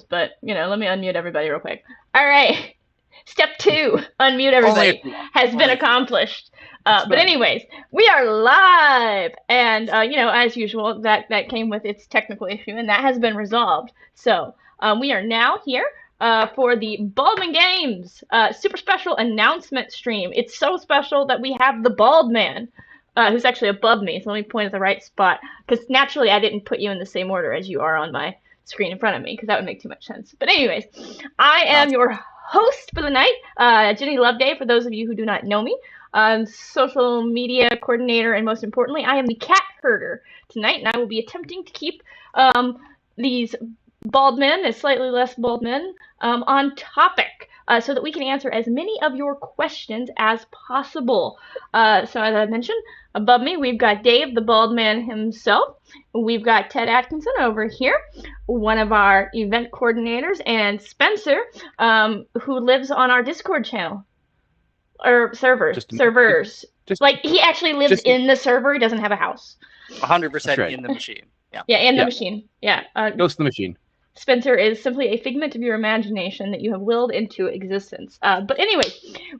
but let me unmute everybody real quick. All right. Step 2, unmute everybody, has been accomplished. But anyways, we are live, and as usual, that came with its technical issue, and that has been resolved. So we are now here for the Baldman Games super special announcement stream. It's so special that we have the Baldman, who's actually above me, so let me point at the right spot, because naturally I didn't put you in the same order as you are on my screen in front of me, because that would make too much sense. But anyways, I am your host for the night, Jenny Loveday, for those of you who do not know me. Social media coordinator, and most importantly, I am the cat herder tonight, and I will be attempting to keep these bald men, and slightly less bald men, on topic, so that we can answer as many of your questions as possible. So as I mentioned, above me, we've got Dave, the bald man himself. We've got Ted Atkinson over here, one of our event coordinators, and Spencer, who lives on our Discord channel. Or servers. Like, he actually lives in the server. He doesn't have a house. 100% in the machine. Yeah. Yeah, in the machine. Yeah. Ghost in the machine. Spencer is simply a figment of your imagination that you have willed into existence. But anyway,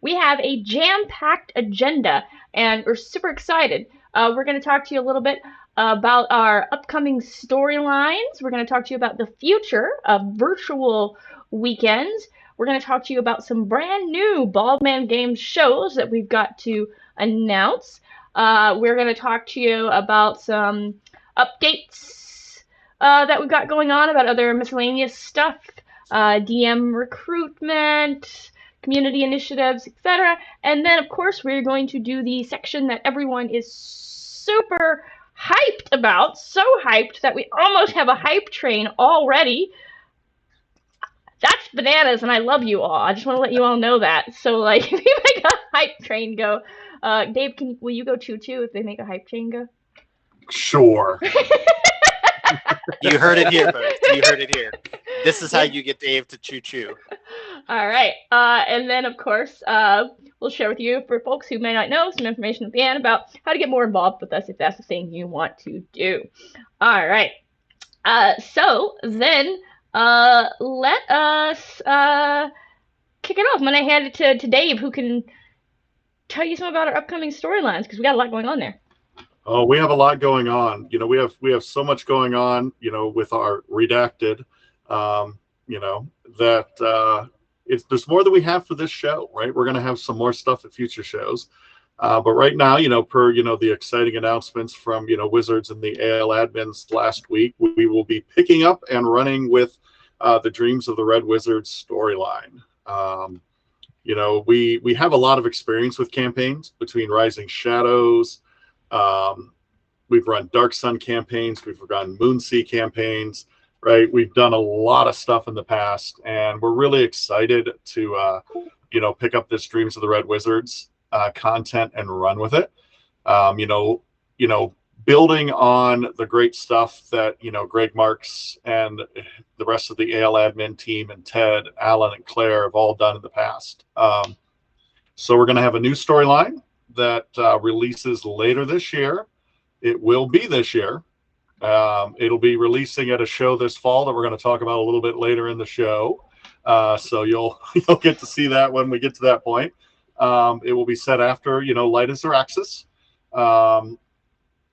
we have a jam-packed agenda, and we're super excited. We're going to talk to you a little bit about our upcoming storylines. We're going to talk to you about the future of virtual weekends. We're going to talk to you about some brand new Baldman Games shows that we've got to announce. We're going to talk to you about some updates that we've got going on, about other miscellaneous stuff, DM recruitment, community initiatives, etc. And then, of course, we're going to do the section that everyone is super hyped about, so hyped that we almost have a hype train already. That's bananas, and I love you all. I just want to let you all know that. So, like, if you make a hype train go, Dave, will you go choo-choo if they make a hype train go? Sure. You heard it here, folks. You heard it here. This is how you get Dave to choo-choo. All right. And then, of course, we'll share with you, for folks who may not know, some information at the end about how to get more involved with us if that's the thing you want to do. All right. So then, let us kick it off. I'm going to hand it to Dave, who can tell you some about our upcoming storylines, because we got a lot going on there. Oh, we have a lot going on. We have so much going on, with our redacted, that there's more that we have for this show, right? We're going to have some more stuff at future shows. But right now, per, the exciting announcements from, Wizards and the AL admins last week, we will be picking up and running with the Dreams of the Red Wizards storyline. We have a lot of experience with campaigns between Rising Shadows. We've run Dark Sun campaigns. We've run Moonsea campaigns, right? We've done a lot of stuff in the past, and we're really excited to, pick up this Dreams of the Red Wizards content and run with it. Building on the great stuff that, Greg Marks and the rest of the AL admin team and Ted, Alan, and Claire have all done in the past. So we're going to have a new storyline that releases later this year. It will be this year. It'll be releasing at a show this fall that we're going to talk about a little bit later in the show. So you'll get to see that when we get to that point. It will be set after, Light as Araxis.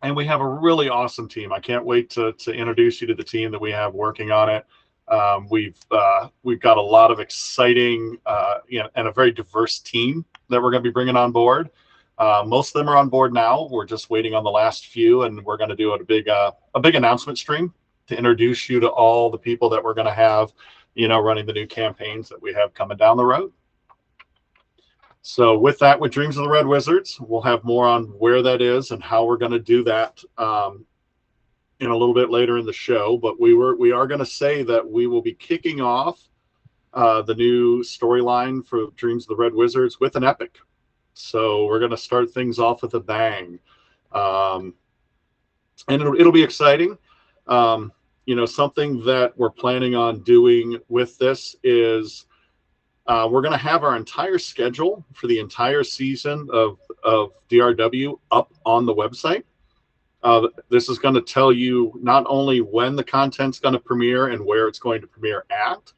And we have a really awesome team. I can't wait to introduce you to the team that we have working on it. We've got a lot of exciting and a very diverse team that we're going to be bringing on board. Most of them are on board now. We're just waiting on the last few, and we're going to do a big announcement stream to introduce you to all the people that we're going to have, running the new campaigns that we have coming down the road. So with that, with Dreams of the Red Wizards, we'll have more on where that is and how we're going to do that in a little bit later in the show. But we are going to say that we will be kicking off the new storyline for Dreams of the Red Wizards with an epic. So we're going to start things off with a bang. And it'll be exciting. Something that we're planning on doing with this is we're going to have our entire schedule for the entire season of DRW up on the website. This is going to tell you not only when the content's going to premiere and where it's going to premiere at,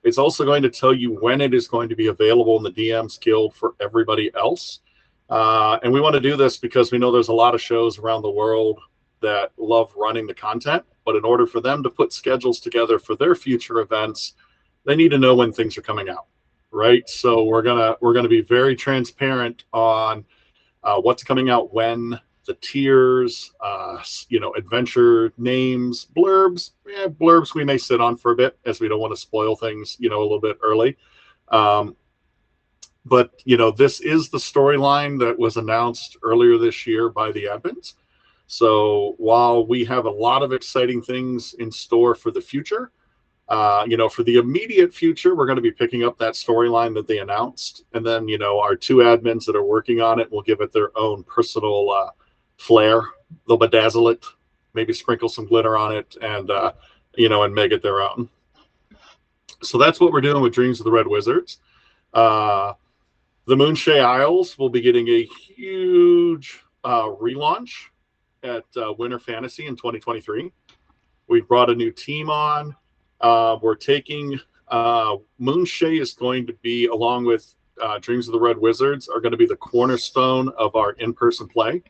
it's also going to tell you when it is going to be available in the DMs Guild for everybody else. And we want to do this because we know there's a lot of shows around the world that love running the content, but in order for them to put schedules together for their future events, they need to know when things are coming out, right? So we're gonna be very transparent on what's coming out when, the tiers, adventure names, blurbs. Blurbs we may sit on for a bit as we don't want to spoil things, a little bit early. But this is the storyline that was announced earlier this year by the admins. So while we have a lot of exciting things in store for the future, for the immediate future, we're going to be picking up that storyline that they announced. And then, our two admins that are working on it will give it their own personal flair. They'll bedazzle it, maybe sprinkle some glitter on it, and, and make it their own. So that's what we're doing with Dreams of the Red Wizards. The Moonshae Isles will be getting a huge relaunch at Winter Fantasy in 2023. We've brought a new team on. We're taking Moonshae is going to be, along with Dreams of the Red Wizards, are going to be the cornerstone of our in-person play.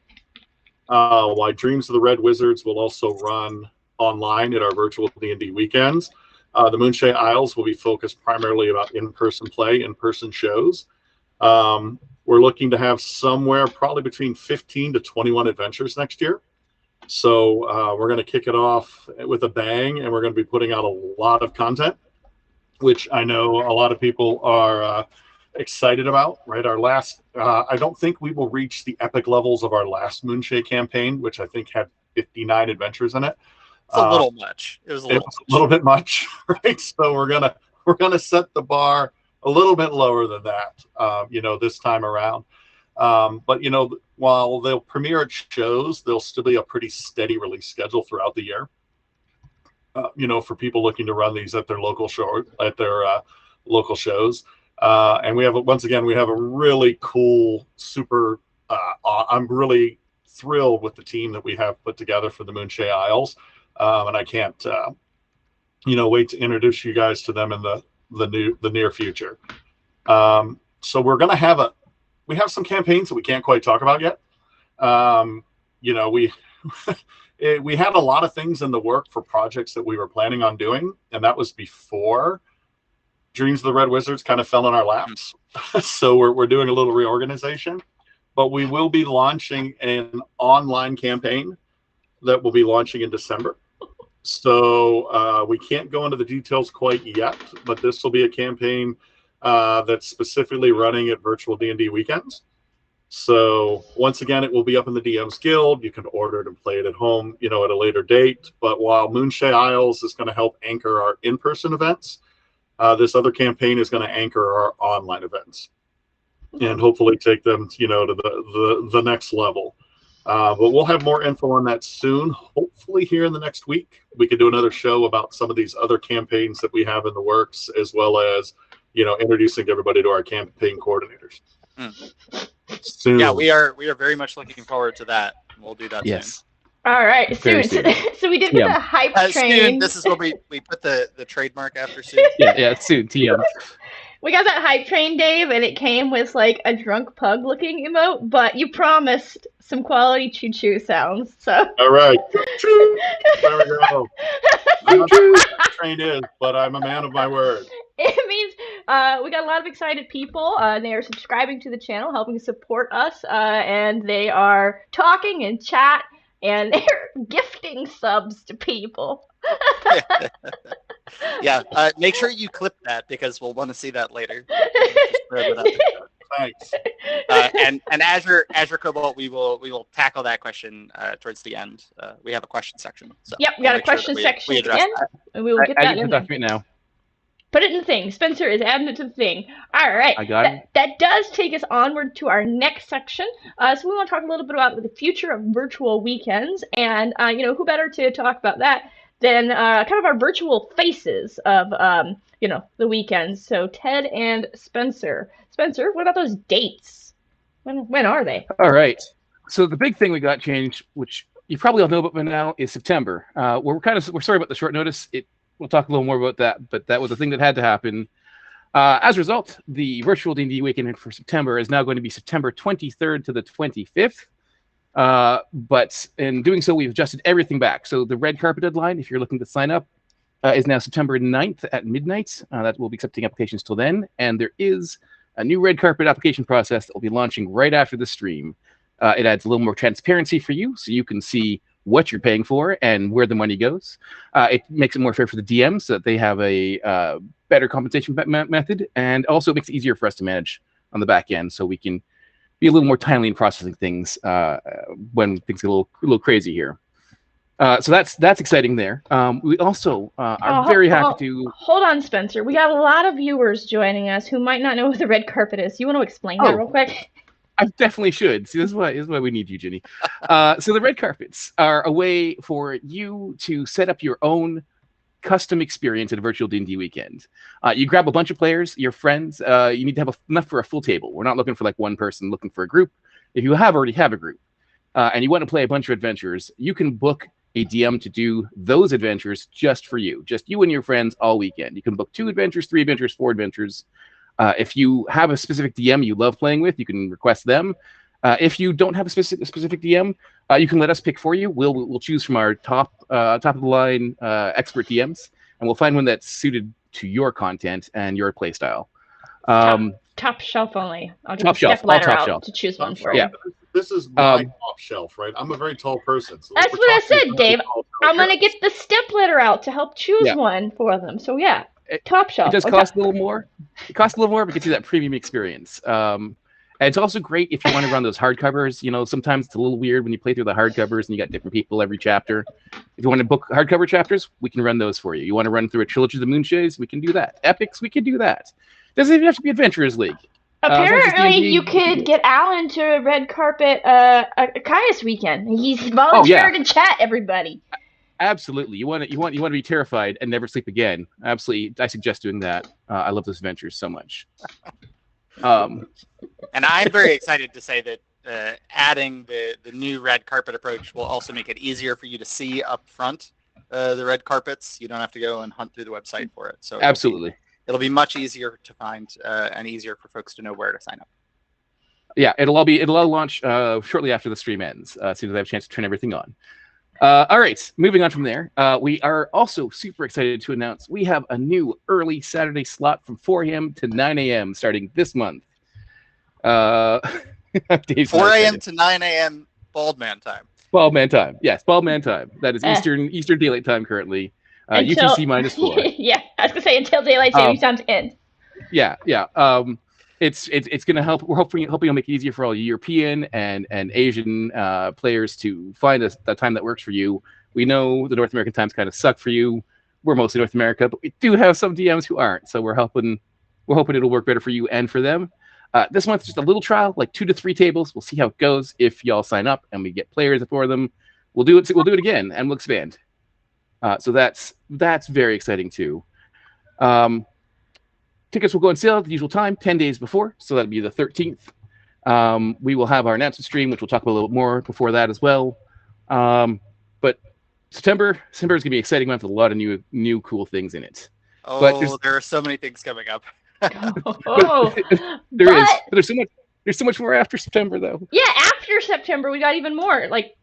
While Dreams of the Red Wizards will also run online at our virtual D&D weekends. The Moonshae Isles will be focused primarily about in-person play, in-person shows. We're looking to have somewhere probably between 15 to 21 adventures next year. So we're going to kick it off with a bang, and we're going to be putting out a lot of content, which I know a lot of people are excited about, right? Our last, I don't think we will reach the epic levels of our last Moonshae campaign, which I think had 59 adventures in it. It's a little much. It was a little bit much, right? So we're gonna set the bar a little bit lower than that, this time around. But while they'll premiere at shows, there'll still be a pretty steady release schedule throughout the year. For people looking to run these at their local show, at their local shows. And we have a really cool, super. I'm really thrilled with the team that we have put together for the Moonshae Isles, and I can't, wait to introduce you guys to them in the near future. So we have some campaigns that we can't quite talk about yet. We had a lot of things in the work for projects that we were planning on doing, and that was before Dreams of the Red Wizards kind of fell in our laps. So we're doing a little reorganization, but we will be launching an online campaign that will be launching in December. So we can't go into the details quite yet, but this will be a campaign that's specifically running at virtual D&D weekends. So once again, it will be up in the DMs Guild. You can order it and play it at home, at a later date. But while Moonshae Isles is going to help anchor our in-person events, this other campaign is going to anchor our online events and hopefully take them, to the next level. But we'll have more info on that soon. Hopefully here in the next week, we could do another show about some of these other campaigns that we have in the works, as well as, introducing everybody to our campaign coordinators. Soon. Yeah, we are very much looking forward to that. We'll do that soon. All right, soon. So we did get the hype train. Soon, this is where we put the trademark after soon. Yeah, soon. TM. We got that hype train, Dave, and it came with like a drunk pug looking emote, but you promised some quality choo-choo sounds. So all right, choo-choo. There we go. I'm not sure what the train is, but I'm a man of my word. It means we got a lot of excited people. They are subscribing to the channel, helping support us, and they are talking in chat, and they're gifting subs to people. Yeah, make sure you clip that because we'll want to see that later. Thanks. And Azure Cobalt, we will tackle that question towards the end. We have a question section. So yep, we got a question section at the end, and we will get that in there. Now. Put it in the thing. Spencer is adding it to the thing. All right. I got it. That does take us onward to our next section. So we want to talk a little bit about the future of virtual weekends, and who better to talk about that than kind of our virtual faces of the weekends. So Ted and Spencer. Spencer, what about those dates? When are they? All right. So the big thing we got changed, which you probably all know about by now is September. We're sorry about the short notice. We'll talk a little more about that, but that was a thing that had to happen. As a result, the virtual D&D weekend for September is now going to be September 23rd to the 25th. But in doing so, we've adjusted everything back. So the red carpet deadline, if you're looking to sign up, is now September 9th at midnight. That will be accepting applications till then. And there is a new red carpet application process that will be launching right after the stream. It adds a little more transparency for you, so you can see what you're paying for and where the money goes. It makes it more fair for the DMs so that they have a better compensation method, and also it makes it easier for us to manage on the back end, so we can be a little more timely in processing things when things get a little crazy here. So that's exciting there. We also are very happy to... Hold on, Spencer. We got a lot of viewers joining us who might not know what the red carpet is. You want to explain that real quick? I definitely should. See, this is why we need you, Ginny. So the red carpets are a way for you to set up your own custom experience at a virtual D&D weekend. You grab a bunch of players, your friends. You need to have enough for a full table. We're not looking for like one person, looking for a group. If you already have a group and you want to play a bunch of adventures, you can book a DM to do those adventures just for you. Just you and your friends all weekend. You can book 2 adventures, 3 adventures, 4 adventures. If you have a specific DM you love playing with, you can request them. If you don't have a specific DM, you can let us pick for you. We'll choose from our top of the line expert DMs, and we'll find one that's suited to your content and your play style. Top shelf only. I'll get the step ladder out to choose one for you. This is my top shelf, right? I'm a very tall person. So that's what I said, Dave. I'm going to get the step ladder out to help choose one for them. So yeah. Top shelf. It does cost a little more. It costs a little more, but gets you that premium experience. And it's also great if you want to run those hardcovers. You know, sometimes it's a little weird when you play through the hardcovers and you got different people every chapter. If you want to book hardcover chapters, we can run those for you. You want to run through a Trilogy of the Moonshays, we can do that. Epics, we can do that. Doesn't even have to be Adventurers League. Apparently, you could get Alan to a red carpet Caius weekend. He's volunteered to chat, everybody. Absolutely. You want to be terrified and never sleep again. Absolutely. I suggest doing that. I love those adventures so much. And I'm very excited to say that adding the new red carpet approach will also make it easier for you to see up front the red carpets. You don't have to go and hunt through the website for it. So absolutely. It'll be much easier to find and easier for folks to know where to sign up. Yeah, it'll all launch shortly after the stream ends, as soon as I have a chance to turn everything on. All right, moving on from there, we are also super excited to announce we have a new early Saturday slot from 4 a.m. to 9 a.m. starting this month. 4 a.m. to 9 a.m. Baldman time. Baldman time, yes, Baldman time. That is Eastern Daylight Time currently. UTC -4. Yeah, I was gonna say until daylight savings time ends. Yeah. It's going to help. We're hoping it'll make it easier for all European and Asian players to find a time that works for you. We know the North American times kind of suck for you. We're mostly North America, but we do have some DMs who aren't. So we're hoping it'll work better for you and for them. This month's just a little trial, like 2 to 3 tables. We'll see how it goes. If y'all sign up and we get players for them, we'll do it again and we'll expand. So that's very exciting too. Tickets will go on sale at the usual time, 10 days before, so that'll be the 13th. We will have our announcement stream, which we'll talk about a little bit more before that as well. But September is going to be an exciting month with a lot of new cool things in it. Oh, but there are so many things coming up. There's so much more after September, though. Yeah, after September, we got even more. Like,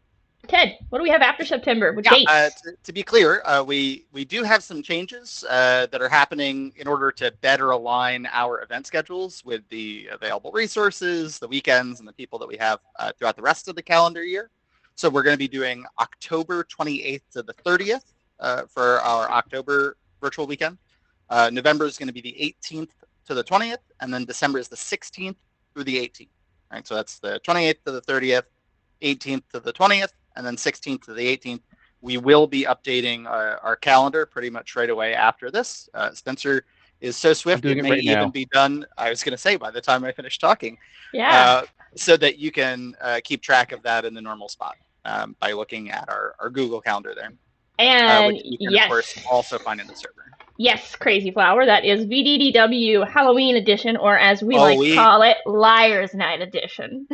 Ted, what do we have after September? With dates? To be clear, we do have some changes that are happening in order to better align our event schedules with the available resources, the weekends, and the people that we have throughout the rest of the calendar year. So we're going to be doing October 28th to the 30th for our October virtual weekend. November is going to be the 18th to the 20th, and then December is the 16th through the 18th. Right, so that's the 28th to the 30th, 18th to the 20th, and then 16th to the 18th. We will be updating our calendar pretty much right away after this. Spencer is so swift, it may even be done, I was going to say, by the time I finish talking. Yeah. So that you can keep track of that in the normal spot by looking at our Google Calendar there. And which you can, of course, also find in the server. Yes, Crazy Flower. That is VDDW Halloween Edition, or as we like to call it, Liar's Night Edition.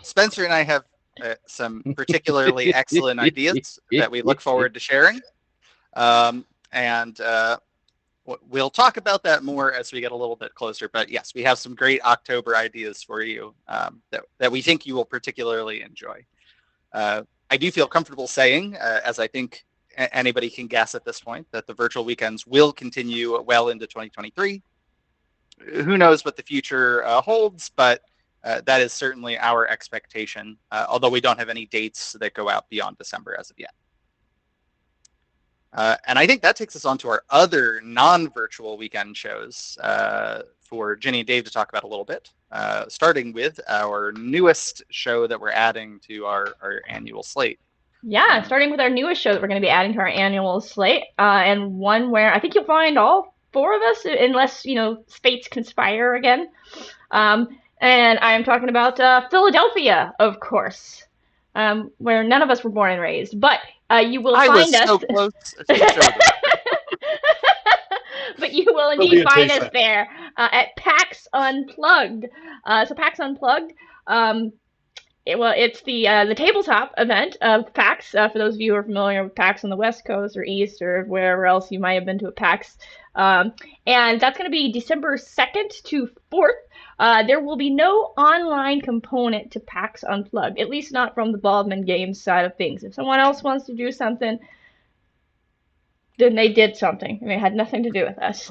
Spencer and I have some particularly excellent ideas that we look forward to sharing. And we'll talk about that more as we get a little bit closer. But yes, we have some great October ideas for you that we think you will particularly enjoy. I do feel comfortable saying, as I think anybody can guess at this point, that the virtual weekends will continue well into 2023. Who knows what the future holds, but that is certainly our expectation, although we don't have any dates that go out beyond December as of yet. And I think that takes us on to our other non-virtual weekend shows for Ginny and Dave to talk about a little bit, starting with our newest show that we're adding to our annual slate. Yeah, starting with our newest show that we're going to be adding to our annual slate, and one where I think you'll find all four of us, unless, fates conspire again. And I'm talking about Philadelphia, of course, where none of us were born and raised, but you will find us. I was so close to the show. But you will indeed find us there at PAX Unplugged. So PAX Unplugged, it's the tabletop event of PAX. For those of you who are familiar with PAX on the West Coast or East or wherever else you might have been to a PAX. And that's going to be December 2nd to 4th. There will be no online component to PAX Unplugged, at least not from the Baldman Games side of things. If someone else wants to do something, then they did something. I mean, it had nothing to do with us.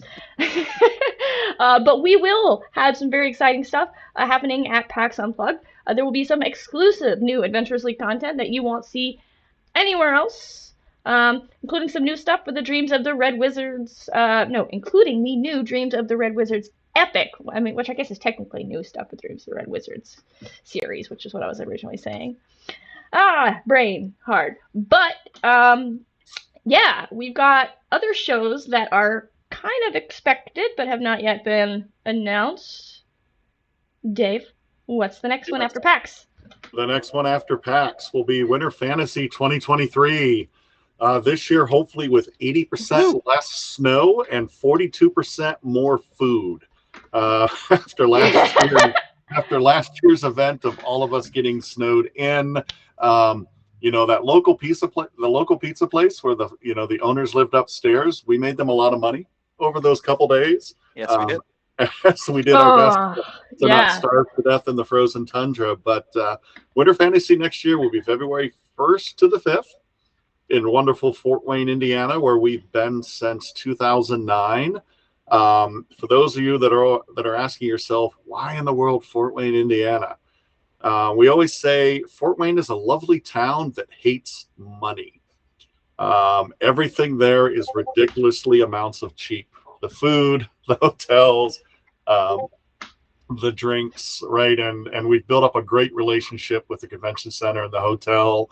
But we will have some very exciting stuff happening at PAX Unplugged. There will be some exclusive new Adventures League content that you won't see anywhere else, including some new stuff with the Dreams of the Red Wizards. Including the new Dreams of the Red Wizards epic, which I guess is technically new stuff with Dreams of the Red Wizards series, which is what I was originally saying. Brain hard. But, yeah, we've got other shows that are kind of expected but have not yet been announced. Dave, what's the next one after PAX? The next one after PAX will be Winter Fantasy 2023. This year, hopefully with 80% less snow and 42% more food. After last year's event of all of us getting snowed in, that local pizza place where the owners lived upstairs, we made them a lot of money over those couple days. Yes, we did. So we did our best to not starve to death in the frozen tundra. But Winter Fantasy next year will be February 1st to the 5th in wonderful Fort Wayne, Indiana, where we've been since 2009. For those of you that are asking yourself, why in the world Fort Wayne, Indiana? We always say Fort Wayne is a lovely town that hates money. Everything there is ridiculously amounts of cheap. The food, the hotels, the drinks, right? And we've built up a great relationship with the convention center and the hotel,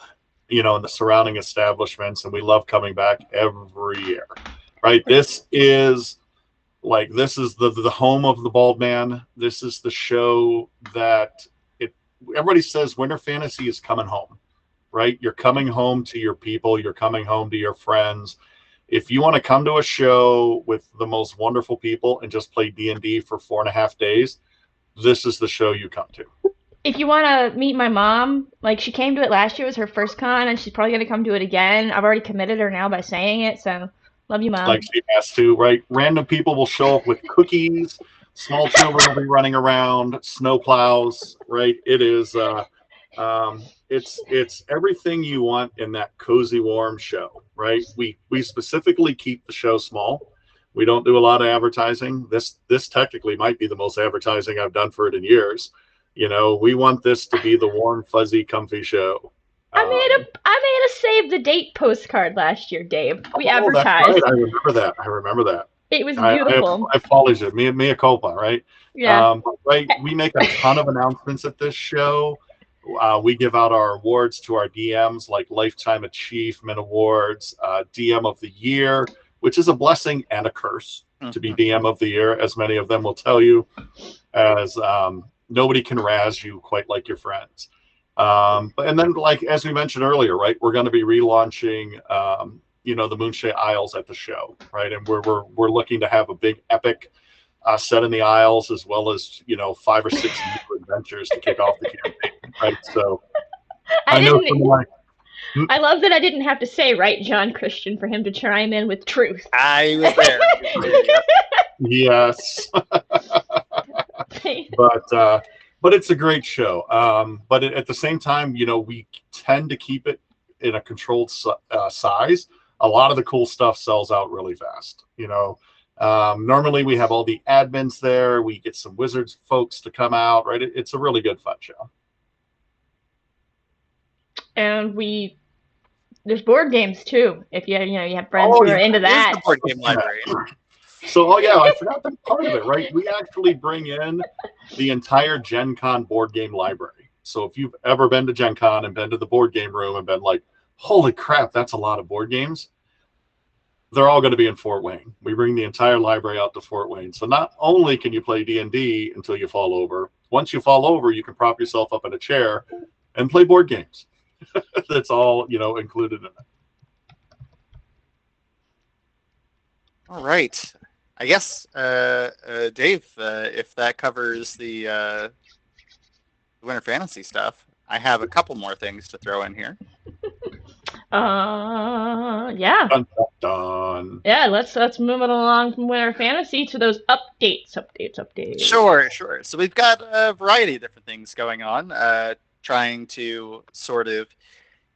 and the surrounding establishments, and we love coming back every year, right? This is the home of the Baldman. This is the show that everybody says Winter Fantasy is coming home, right? You're coming home to your people. You're coming home to your friends. If you want to come to a show with the most wonderful people and just play D&D for 4.5 days, this is the show you come to. If you want to meet my mom, she came to it last year. It was her first con, and she's probably going to come to it again. I've already committed her now by saying it, so love you, Mom. Like she has to, right? Random people will show up with cookies. Small children will be running around, snow plows, right? It is, it's everything you want in that cozy, warm show, right? We specifically keep the show small. We don't do a lot of advertising. This technically might be the most advertising I've done for it in years. We want this to be the warm, fuzzy, comfy show. I made a save the date postcard last year, Dave. We advertised. That's right. I remember that. It was beautiful. I apologize. Mea culpa, right? Yeah. Right. We make a ton of announcements at this show. We give out our awards to our DMs, like Lifetime Achievement Awards, DM of the Year, which is a blessing and a curse to be DM of the Year, as many of them will tell you, as nobody can razz you quite like your friends. And then, as we mentioned earlier, right, we're going to be relaunching, the Moonshade Isles at the show, right? And we're looking to have a big epic set in the Isles, as well as 5 or 6 new adventures to kick off the campaign, right? So I know didn't. some of my. I love that I didn't have to say right, John Christian, for him to chime in with truth. I was there. Yep. Yes, but it's a great show. But at the same time, we tend to keep it in a controlled size. A lot of the cool stuff sells out really fast. Normally we have all the admins there. We get some Wizards folks to come out. Right, it's a really good fun show. And there's board games too. If you have friends who are into that. Is the board game library. So, I forgot that part of it, right? We actually bring in the entire Gen Con board game library. So if you've ever been to Gen Con and been to the board game room and been like, holy crap, that's a lot of board games, they're all going to be in Fort Wayne. We bring the entire library out to Fort Wayne. So not only can you play D&D until you fall over, once you fall over, you can prop yourself up in a chair and play board games. That's all, included in it. All right. I guess, Dave, if that covers the Winter Fantasy stuff, I have a couple more things to throw in here. Yeah. Dun, dun, dun. Yeah, let's move it along from Winter Fantasy to those updates. Sure. So we've got a variety of different things going on, trying to sort of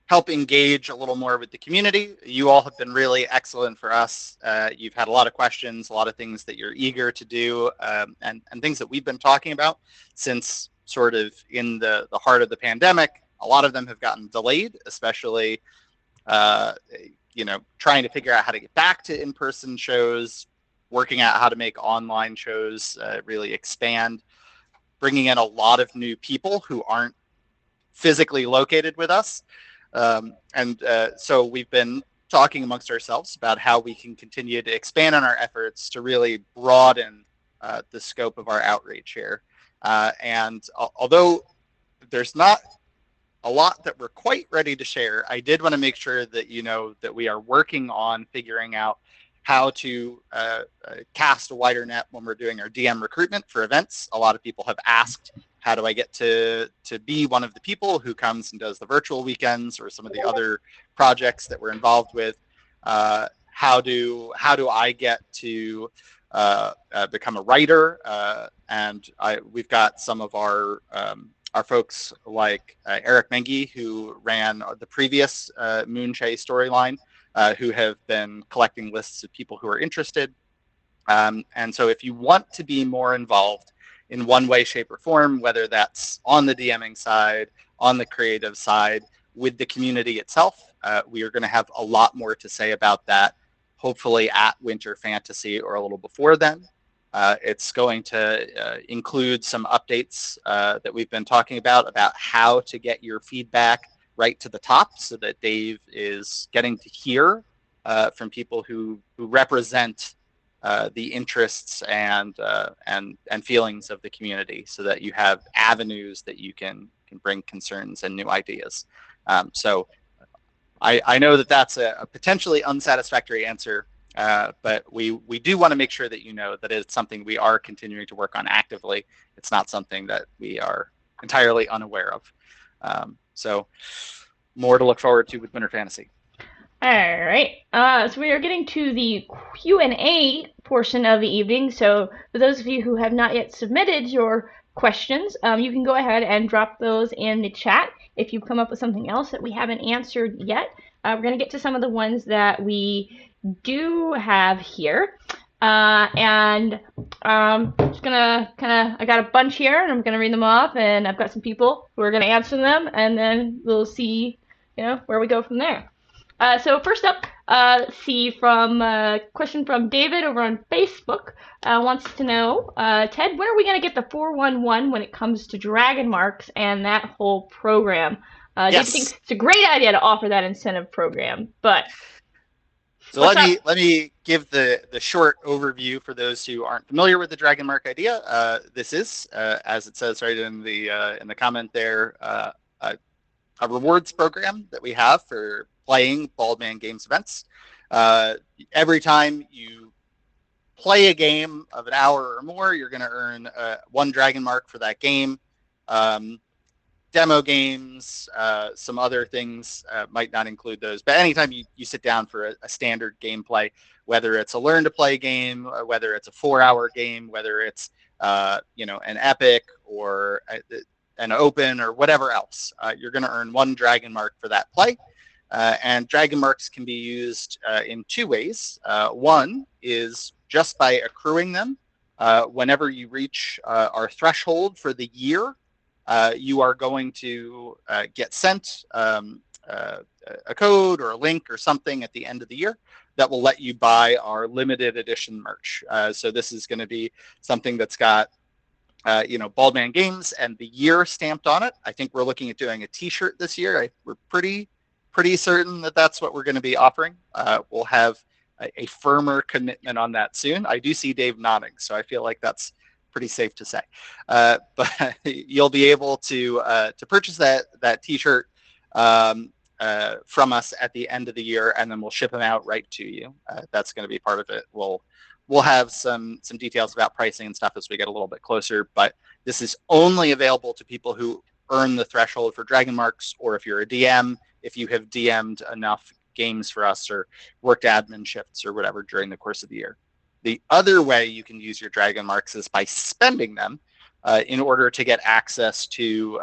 help engage a little more with the community. You all have been really excellent for us. You've had a lot of questions, a lot of things that you're eager to do, and things that we've been talking about since sort of in the heart of the pandemic. A lot of them have gotten delayed, especially, trying to figure out how to get back to in-person shows, working out how to make online shows really expand, bringing in a lot of new people who aren't physically located with us. So we've been talking amongst ourselves about how we can continue to expand on our efforts to really broaden the scope of our outreach here. And although there's not a lot that we're quite ready to share, I did want to make sure that that we are working on figuring out how to cast a wider net when we're doing our DM recruitment for events. A lot of people have asked, how do I get to be one of the people who comes and does the virtual weekends or some of the other projects that we're involved with? How do I get to become a writer? And we've got some of our folks like Eric Mengi, who ran the previous Moonche storyline, who have been collecting lists of people who are interested. And so if you want to be more involved in one way, shape, or form, whether that's on the DMing side, on the creative side, with the community itself, we are going to have a lot more to say about that, hopefully at Winter Fantasy or a little before then. It's going to include some updates that we've been talking about how to get your feedback right to the top, so that Dave is getting to hear from people who represent the interests and feelings of the community, so that you have avenues that you can bring concerns and new ideas. So I know that that's a potentially unsatisfactory answer, but we do want to make sure that that it's something we are continuing to work on actively. It's not something that we are entirely unaware of. So more to look forward to with Winter Fantasy. All right. So we are getting to the Q&A portion of the evening. So for those of you who have not yet submitted your questions, you can go ahead and drop those in the chat. If you come up with something else that we haven't answered yet, we're going to get to some of the ones that we do have here. And just gonna I got a bunch here, and I'm gonna read them off, and I've got some people who are gonna answer them, and then we'll see, where we go from there. So first up, question from David over on Facebook, wants to know, Ted, when are we gonna get the 411 when it comes to dragon marks and that whole program? Yes. David thinks it's a great idea to offer that incentive program, but. So let me give the short overview for those who aren't familiar with the Dragon Mark idea. This is, as it says right in the comment there, a rewards program that we have for playing Baldman Games events. Every time you play a game of an hour or more, you're going to earn one Dragon Mark for that game. demo games, some other things might not include those. But anytime you sit down for a standard gameplay, whether it's a learn to play game, whether it's a 4-hour game, whether it's an epic or an open or whatever else, you're going to earn 1 dragon mark for that play. And dragon marks can be used in 2 ways. One is just by accruing them. Whenever you reach our threshold for the year, you are going to get sent a code or a link or something at the end of the year that will let you buy our limited edition merch. So this is going to be something that's got Baldman Games and the year stamped on it. I think we're looking at doing a T-shirt this year. We're pretty certain that that's what we're going to be offering. We'll have a firmer commitment on that soon. I do see Dave nodding, so I feel like that's pretty safe to say. But you'll be able to purchase that T-shirt from us at the end of the year, and then we'll ship them out right to you. That's going to be part of it. We'll have some details about pricing and stuff as we get a little bit closer, but this is only available to people who earn the threshold for dragon marks, or if you're a DM, if you have DM'd enough games for us or worked admin shifts or whatever during the course of the year. The other way you can use your dragon marks is by spending them in order to get access to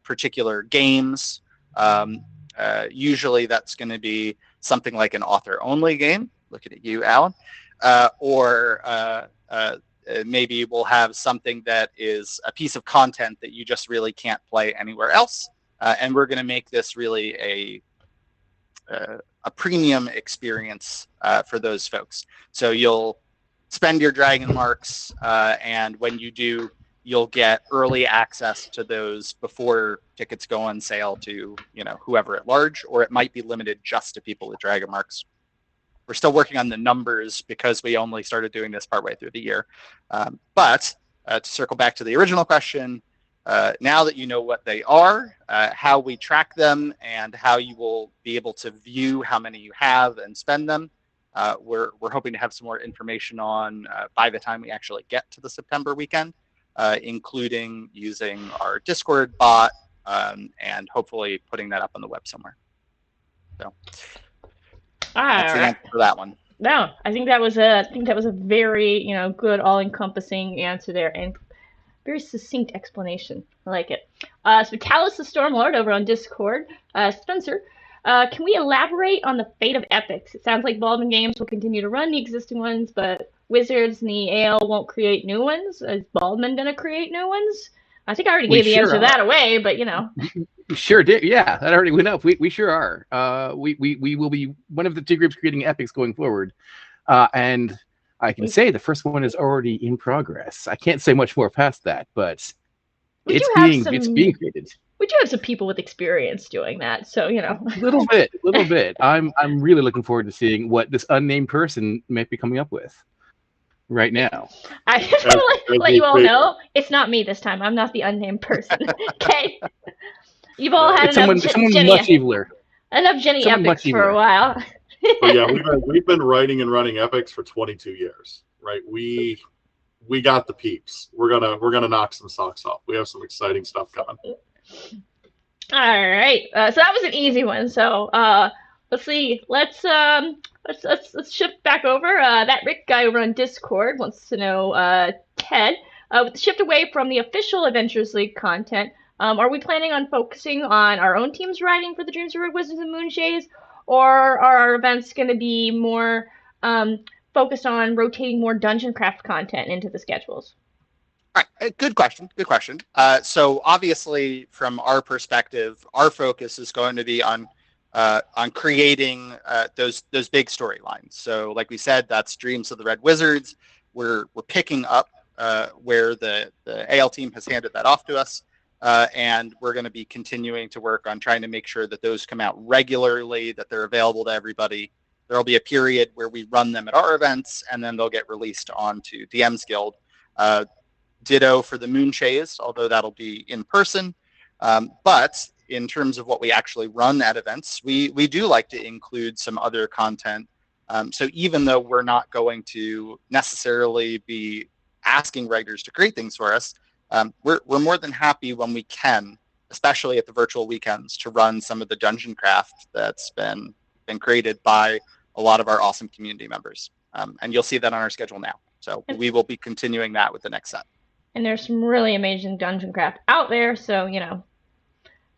particular games. Usually that's going to be something like an author-only game. Looking at you, Alan. Or maybe we'll have something that is a piece of content that you just really can't play anywhere else. And we're going to make this really a premium experience for those folks. So you'll spend your dragon marks, and when you do, you'll get early access to those before tickets go on sale to whoever at large, or it might be limited just to people with dragon marks. We're still working on the numbers because we only started doing this partway through the year. But to circle back to the original question, now that you know what they are, how we track them, and how you will be able to view how many you have and spend them, we're hoping to have some more information on by the time we actually get to the September weekend, including using our Discord bot and hopefully putting that up on the web somewhere. So that's the answer for that one. No, I think that was a very good all-encompassing answer there, and very succinct explanation. I like it. So Talos the Stormlord over on Discord, Spencer, can we elaborate on the fate of epics? It sounds like Baldman Games will continue to run the existing ones, but Wizards and the AL won't create new ones. Is Baldman going to create new ones? I think I already gave the answer to that away, but We sure did. Yeah, that already went up. We sure are. We will be one of the 2 groups creating epics going forward. And I can say the first one is already in progress. I can't say much more past that, but it's being created. We do have some people with experience doing that, so a little bit. I'm really looking forward to seeing what this unnamed person might be coming up with right now. I just want to let you all know it's not me this time. I'm not the unnamed person. Okay, you've all had someone much eviler. Enough Jenny epics for a while. But yeah, we've been writing and running epics for 22 years, right? We got the peeps. We're gonna knock some socks off. We have some exciting stuff coming. All right, so that was an easy one. So let's see. Let's shift back over. That Rick guy over on Discord wants to know, Ted, with the shift away from the official Adventures League content, are we planning on focusing on our own teams writing for the Dreams of Red Wizards and Moonshays, or are our events going to be more focused on rotating more Dungeon Craft content into the schedules? All right, good question. So obviously, from our perspective, our focus is going to be on creating those big storylines. So, like we said, that's Dreams of the Red Wizards. We're picking up where the AL team has handed that off to us, and we're going to be continuing to work on trying to make sure that those come out regularly, that they're available to everybody. There'll be a period where we run them at our events, and then they'll get released onto DM's Guild. Ditto for the Moonshays, although that'll be in person. But in terms of what we actually run at events, we do like to include some other content. So even though we're not going to necessarily be asking writers to create things for us, we're more than happy when we can especially at the virtual weekends, to run some of the dungeon craft that's been created by a lot of our awesome community members. And you'll see that on our schedule now. So we will be continuing that with the next set. And there's some really amazing dungeon craft out there, so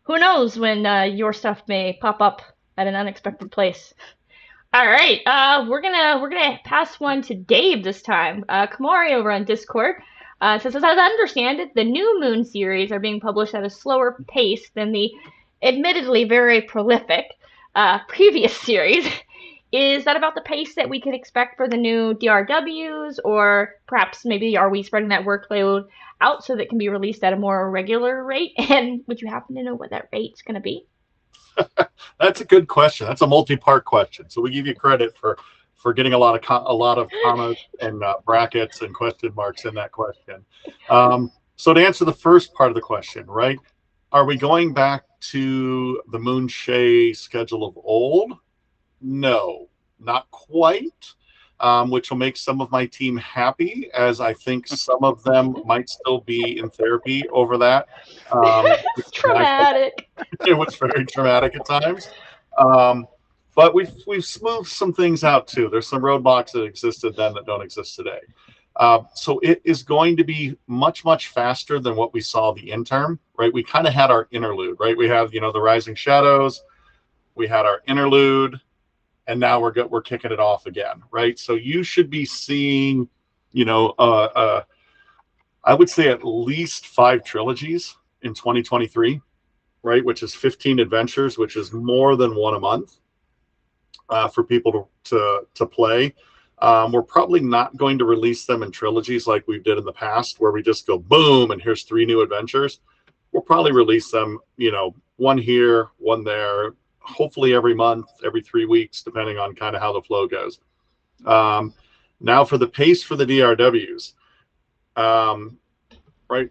who knows when your stuff may pop up at an unexpected place. All right, we're gonna pass one to Dave this time. Kamari over on Discord says, as I understand it, the New Moon series are being published at a slower pace than the admittedly very prolific previous series. Is that about the pace that we could expect for the new DRWs, or perhaps maybe are we spreading that workload out so that it can be released at a more regular rate? And would you happen to know what that rate's going to be? That's a good question. That's a multi-part question. So we give you credit for getting a lot of commas and brackets and question marks in that question. So to answer the first part of the question, right? Are we going back to the Moonshae schedule of old? No, not quite, which will make some of my team happy, as I think some of them might still be in therapy over that. It's traumatic. It was very traumatic at times. But we've smoothed some things out too. There's some roadblocks that existed then that don't exist today. So it is going to be much, much faster than what we saw the interim, right? We kind of had our interlude, right? We have, the Rising Shadows. We had our interlude. And now we're kicking it off again, right? So you should be seeing, I would say at least 5 trilogies in 2023, right? Which is 15 adventures, which is more than one a month for people to play. We're probably not going to release them in trilogies like we did in the past, where we just go boom and here's 3 new adventures. We'll probably release them, one here, one there. Hopefully every month, every 3 weeks, depending on kind of how the flow goes. Now for the pace for the DRWs, right?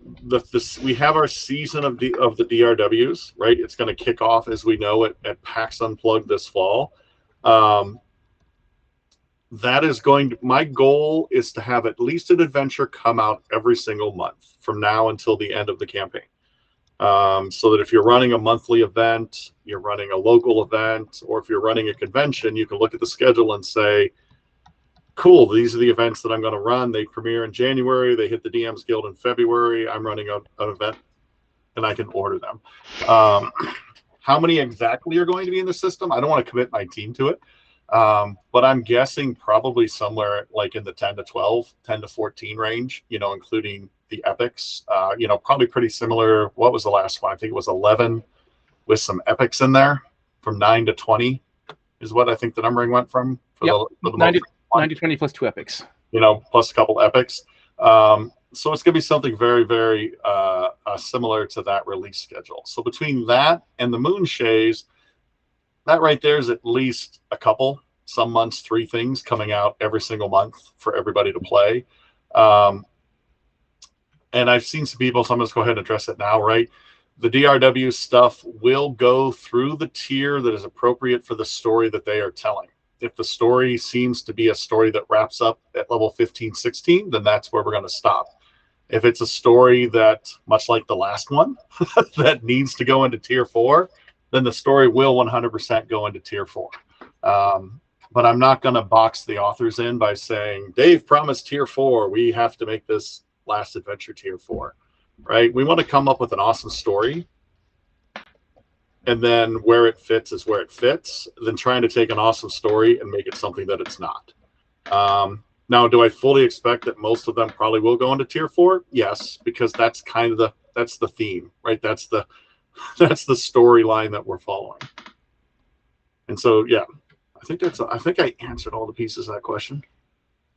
We have our season of the DRWs, right? It's going to kick off as we know at PAX Unplugged this fall. That is my goal is to have at least an adventure come out every single month from now until the end of the campaign. So that if you're running a monthly event, you're running a local event, or if you're running a convention, you can look at the schedule and say, cool, these are the events that I'm going to run. They premiere in January. They hit the DMs Guild in February. I'm running an event, and I can order them. How many exactly are going to be in the system? I don't want to commit my team to it, but I'm guessing probably somewhere like in the 10 to 12, 10 to 14 range, including the epics, probably pretty similar. What was the last one? I think it was 11 with some epics in there. From 9 to 20 is what I think the numbering went from. For the 9 to 20 plus 2 epics. Plus a couple epics. So it's going to be something very, very similar to that release schedule. So between that and the Moonshaes, that right there is at least a couple, some months, 3 things coming out every single month for everybody to play. And I've seen some people, so I'm going to go ahead and address it now, right? The DRW stuff will go through the tier that is appropriate for the story that they are telling. If the story seems to be a story that wraps up at level 15, 16, then that's where we're going to stop. If it's a story that, much like the last one, that needs to go into tier 4, then the story will 100% go into tier 4. But I'm not going to box the authors in by saying, Dave promised tier 4. We have to make this last adventure tier 4, right? We want to come up with an awesome story, and then where it fits is where it fits, than trying to take an awesome story and make it something that it's not. Now, do I fully expect that most of them probably will go into tier 4? Yes, because that's kind of that's the theme, right? That's the storyline that we're following. And so, yeah, I think I answered all the pieces of that question.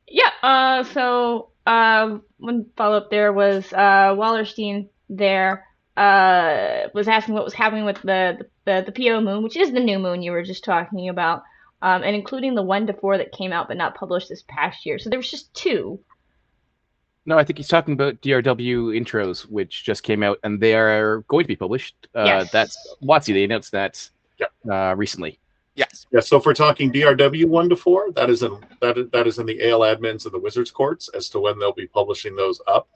Yeah. So one follow up there was Wallerstein there was asking what was happening with the PO moon, which is the new moon you were just talking about, and including the 1 to 4 that came out but not published this past year. So there was just 2. No, I think he's talking about DRW intros, which just came out, and they are going to be published. Yes. That's WotC. They announced that recently. Yes. Yeah. So if we're talking DRW 1 to 4, that is in the AL admins and the Wizards courts as to when they'll be publishing those up.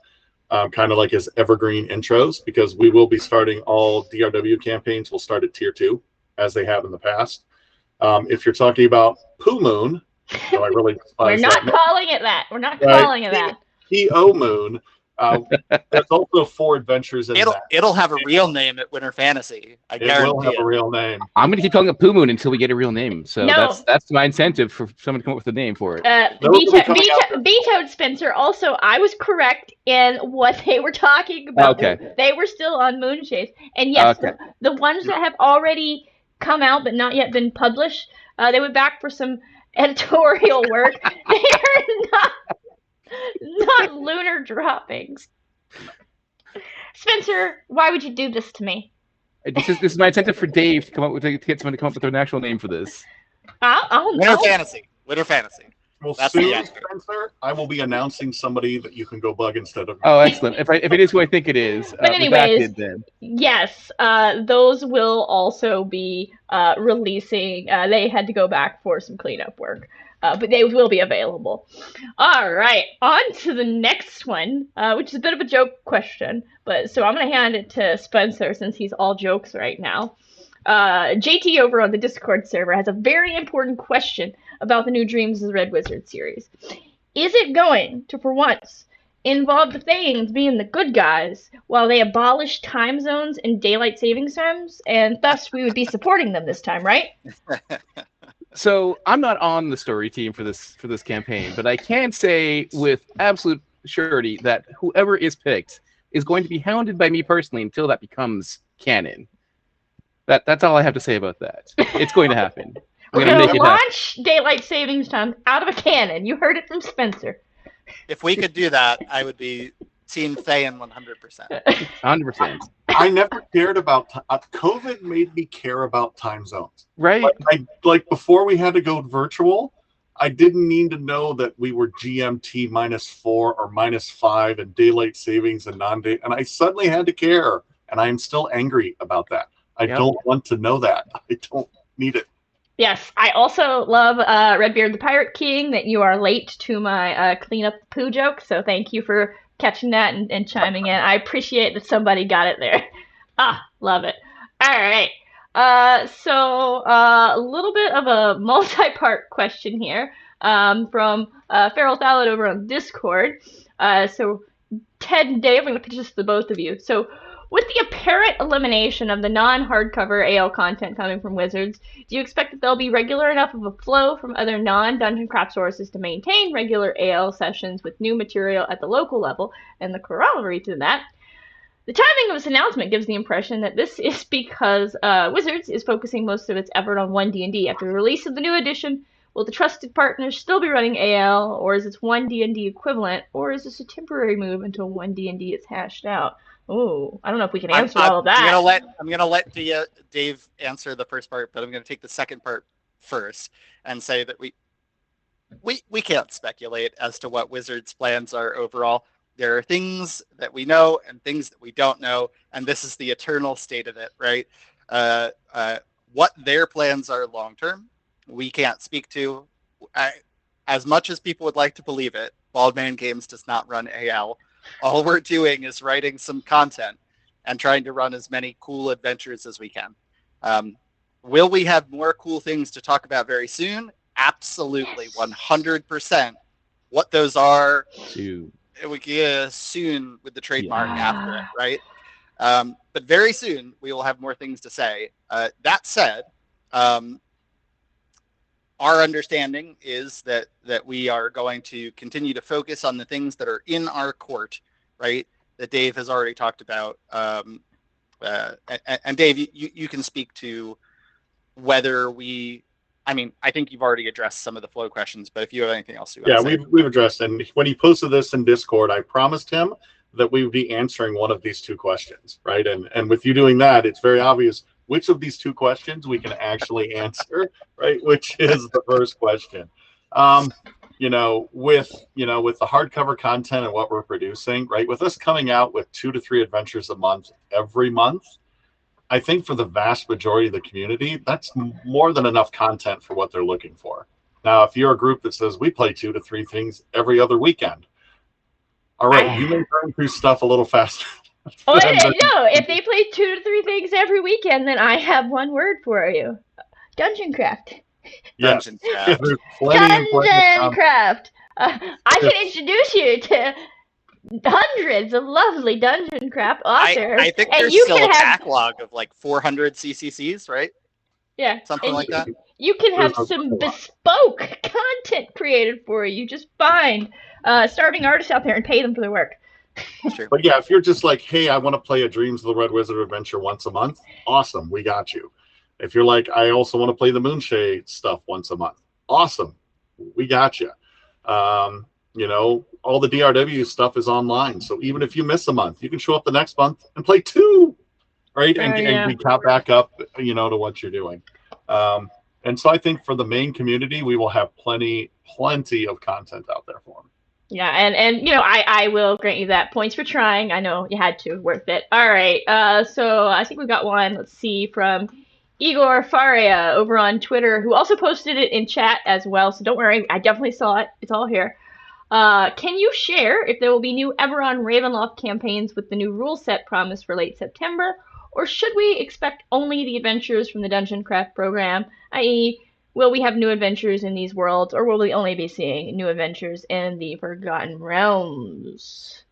kind of like as evergreen intros, because we will be starting all DRW campaigns. We'll start at tier 2 as they have in the past. If you're talking about Poo Moon, so I really we're not calling it that. We're not calling it that. P.O. Moon. There's also 4 adventures in that. It'll have a real name at Winter Fantasy. I guarantee it will have a real name. I'm going to keep calling it Poo Moon until we get a real name. So that's my incentive for someone to come up with a name for it. Vetoed Spencer. Also, I was correct in what they were talking about. Okay. They were still on Moonchase. And yes, the ones that have already come out but not yet been published, they went back for some editorial work. They are not lunar droppings. Spencer, why would you do this to me? This is my incentive for Dave to get someone to come up with an actual name for this. Winter Fantasy. Winter Fantasy. Well, soon, Spencer, I will be announcing somebody that you can go bug instead of. Oh, excellent! If it is who I think it is, but anyways, yes, those will also be releasing. They had to go back for some cleanup work, but they will be available. All right, on to the next one, which is a bit of a joke question, but so I'm going to hand it to Spencer since he's all jokes right now. JT over on the Discord server has a very important question about the new Dreams of the Red Wizard series. Is it going to, for once, involve the Thanes being the good guys while they abolish time zones and daylight savings times? And thus, we would be supporting them this time, right? So I'm not on the story team for this campaign, but I can say with absolute surety that whoever is picked is going to be hounded by me personally until that becomes canon. That's all I have to say about that. It's going to happen. We're going to launch daylight savings time out of a cannon. You heard it from Spencer. If we could do that, I would be Team Thayan 100%. 100%. I never cared about COVID. Made me care about time zones. Right. Like before we had to go virtual, I didn't need to know that we were GMT -4 or -5 and daylight savings and non-day, and I suddenly had to care, and I am still angry about that. I don't want to know that. I don't need it. Yes, I also love Redbeard the Pirate King, that you are late to my clean up the poo joke, so thank you for catching that and chiming in. I appreciate that somebody got it there. Love it. All right. So a little bit of a multi-part question here from Feral Thallid over on Discord. So Ted and Dave, I'm going to pitch this to the both of you. So with the apparent elimination of the non-hardcover AL content coming from Wizards, do you expect that there'll be regular enough of a flow from other non-Dungeon Craft sources to maintain regular AL sessions with new material at the local level? And the corollary to that, the timing of this announcement gives the impression that this is because Wizards is focusing most of its effort on 1D&D. After the release of the new edition, will the trusted partners still be running AL, or is this 1D&D equivalent, or is this a temporary move until 1D&D is hashed out? Oh, I don't know if we can answer all of that. I'm gonna let Dave answer the first part, but I'm gonna take the second part first and say that we can't speculate as to what Wizards' plans are overall. There are things that we know and things that we don't know, and this is the eternal state of it, right? What their plans are long term, we can't speak to. As much as people would like to believe it, Baldman Games does not run AL. All we're doing is writing some content and trying to run as many cool adventures as we can. Will we have more cool things to talk about very soon? Absolutely, 100%. What those are, we get soon with the trademark after it, right? But very soon we will have more things to say. That said, our understanding is that we are going to continue to focus on the things that are in our court, right? That Dave has already talked about. And Dave, you can speak to whether I think you've already addressed some of the flow questions, but if you have anything else you want to say. We've addressed. And when he posted this in Discord, I promised him that we would be answering one of these 2 questions, right? And with you doing that, it's very obvious which of these 2 questions we can actually answer, right? Which is the first question. With the hardcover content and what we're producing, right? With us coming out with 2 to 3 adventures a month every month, I think for the vast majority of the community, that's more than enough content for what they're looking for. Now, if you're a group that says we play 2 to 3 things every other weekend, All right, you may burn through stuff a little faster. Oh, no, if they play 2 to 3 things every weekend, then I have one word for you. Dungeon Craft. Yes. Dungeon Craft. There's plenty Dungeon Craft. I can introduce you to hundreds of lovely Dungeon Craft authors. I think and there's you still can a have, backlog of like 400 CCCs, right? yeah, Something like that. You can have some bespoke content created for you. Just find starving artists out there and pay them for their work. True. But yeah, if you're just like, hey, I want to play a Dreams of the Red Wizard adventure once a month, awesome, we got you. If you're like, I also want to play the Moonshade stuff once a month, awesome, we got you. You know, all the DRW stuff is online, so even if you miss a month, you can show up the next month and play 2, right? And we count back up, you know, to what you're doing. And so I think for the main community, we will have plenty of content out there for them. Yeah, and you know, I will grant you that. Points for trying. I know you had to. Worth it. All right. So I think we got one. Let's see, from Igor Faria over on Twitter, who also posted it in chat as well. So don't worry, I definitely saw it. It's all here. Can you share if there will be new Eberron Ravenloft campaigns with the new rule set promised for late September, or should we expect only the adventures from the Dungeon Craft program, i.e., will we have new adventures in these worlds, or will we only be seeing new adventures in the Forgotten Realms?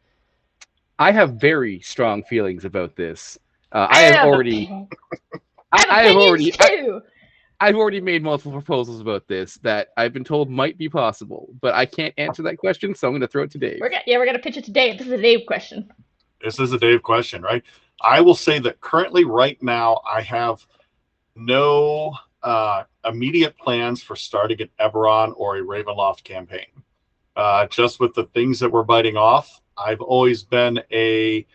I have very strong feelings about this. I've already made multiple proposals about this that I've been told might be possible, but I can't answer that question, so I'm going to throw it to Dave. We're going to pitch it to Dave. This is a Dave question. This is a Dave question, right? I will say that currently, right now, I have no immediate plans for starting an Eberron or a Ravenloft campaign. Just with the things that we're biting off, I've always been a,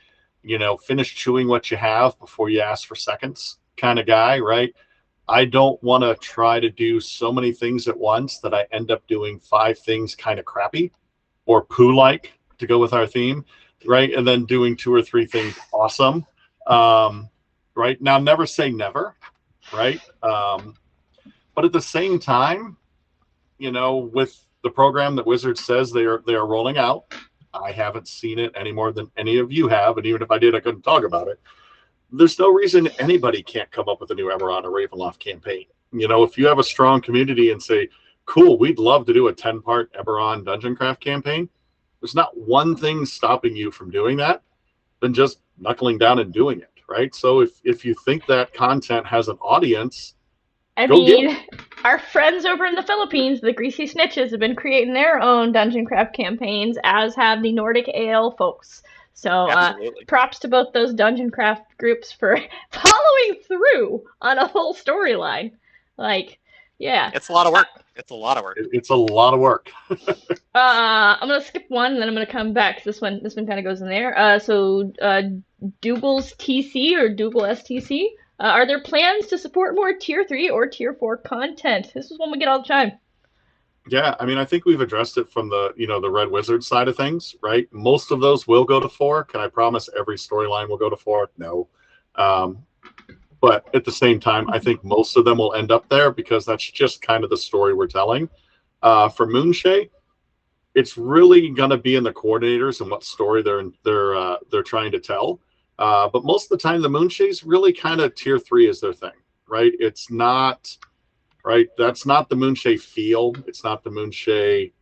you know, finish chewing what you have before you ask for seconds kind of guy, right? I don't want to try to do so many things at once that I end up doing 5 things kind of crappy or poo-like, to go with our theme, right? And then doing 2 or 3 things awesome. Right? Now, never say never, right? But at the same time, you know, with the program that Wizards says they are rolling out, I haven't seen it any more than any of you have, and even if I did, I couldn't talk about it. There's no reason anybody can't come up with a new Eberron or Ravenloft campaign. You know, if you have a strong community and say, cool, we'd love to do a 10-part Eberron Dungeon Craft campaign, there's not one thing stopping you from doing that than just knuckling down and doing it, right? So if you think that content has an audience, our friends over in the Philippines, the Greasy Snitches, have been creating their own Dungeon Craft campaigns, as have the Nordic AL folks. So props to both those Dungeon Craft groups for following through on a whole storyline. Like, yeah. It's a lot of work. It's a lot of work. I'm gonna skip one, and then I'm gonna come back. This one kind of goes in there. So Dougal's TC or Dougal STC. Are there plans to support more Tier 3 or Tier 4 content? This is one we get all the time. Yeah, I mean, I think we've addressed it from the, you know, the Red Wizard side of things, right? Most of those will go to 4. Can I promise every storyline will go to 4? No. But at the same time, I think most of them will end up there because that's just kind of the story we're telling. For Moonshade, it's really going to be in the coordinators and what story they're trying to tell. But most of the time, the Moonshade's really kind of Tier 3 is their thing, right? It's not, right? That's not the Moonshade feel. It's not the Moonshade,